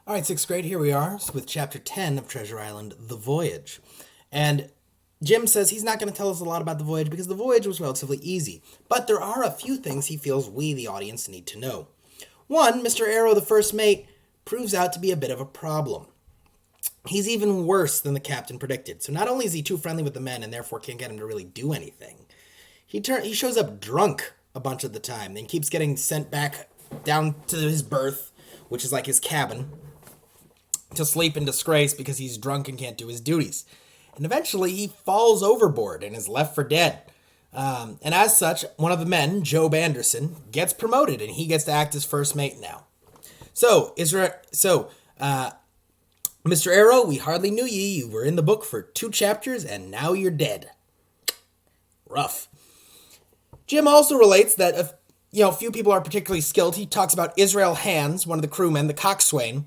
All right, sixth grade, here we are with chapter 10 of Treasure Island, The Voyage. And Jim says he's not going to tell us a lot about the voyage because the voyage was relatively easy. But there are a few things he feels we, the audience, need to know. One, Mr. Arrow, the first mate, proves out to be a bit of a problem. He's even worse than the captain predicted. So not only is he too friendly with the men and therefore can't get him to really do anything, he shows up drunk a bunch of the time and keeps getting sent back down to his berth, which is like his cabin, to sleep in disgrace because he's drunk and can't do his duties. And eventually he falls overboard and is left for dead. And as such, one of the men, Job Anderson, gets promoted and he gets to act as first mate now. Mr. Arrow, we hardly knew ye. You were in the book for 2 chapters and now you're dead. Rough. Jim also relates that few people are particularly skilled. He talks about Israel Hands, one of the crewmen, the coxswain,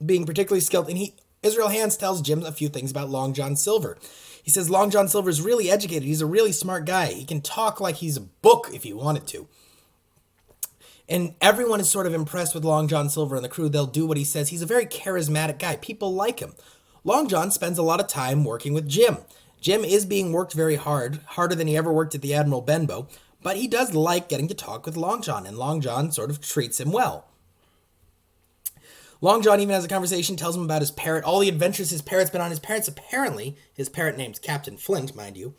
being particularly skilled, and Israel Hands tells Jim a few things about Long John Silver. He says Long John Silver is really educated. He's a really smart guy. He can talk like he's a book if he wanted to. And everyone is sort of impressed with Long John Silver and the crew. They'll do what he says. He's a very charismatic guy. People like him. Long John spends a lot of time working with Jim. Jim is being worked very hard, harder than he ever worked at the Admiral Benbow, but he does like getting to talk with Long John, and Long John sort of treats him well. Long John even has a conversation, tells him about his parrot, all the adventures his parrot's been on. His parrot named Captain Flint, mind you,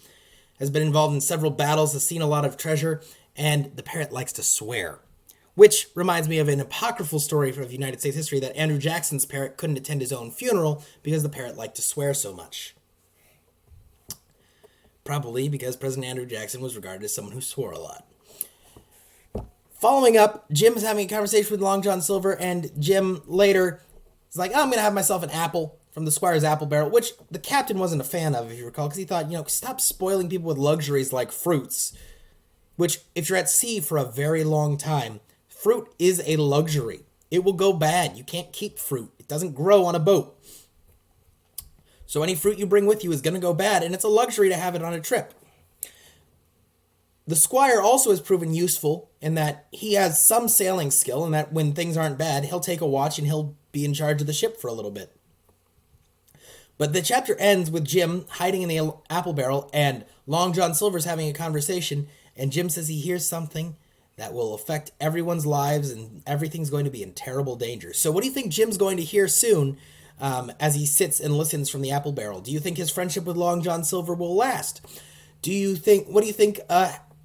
has been involved in several battles, has seen a lot of treasure, and the parrot likes to swear. Which reminds me of an apocryphal story from United States history that Andrew Jackson's parrot couldn't attend his own funeral because the parrot liked to swear so much. Probably because President Andrew Jackson was regarded as someone who swore a lot. Following up, Jim is having a conversation with Long John Silver, and Jim later is like, I'm going to have myself an apple from the Squire's apple barrel, which the captain wasn't a fan of, if you recall, because he thought, stop spoiling people with luxuries like fruits, which, if you're at sea for a very long time, fruit is a luxury. It will go bad. You can't keep fruit. It doesn't grow on a boat. So any fruit you bring with you is going to go bad, and it's a luxury to have it on a trip. The Squire also has proven useful in that he has some sailing skill, and that when things aren't bad, he'll take a watch and he'll be in charge of the ship for a little bit. But the chapter ends with Jim hiding in the apple barrel and Long John Silver's having a conversation, and Jim says he hears something that will affect everyone's lives and everything's going to be in terrible danger. So what do you think Jim's going to hear soon as he sits and listens from the apple barrel? Do you think his friendship with Long John Silver will last? What do you think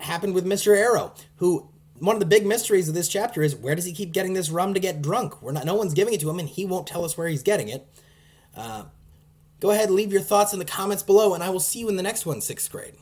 happened with Mr. Arrow, who, one of the big mysteries of this chapter is, where does he keep getting this rum to get drunk? No one's giving it to him, and he won't tell us where he's getting it. Go ahead, leave your thoughts in the comments below, and I will see you in the next one, 6th grade.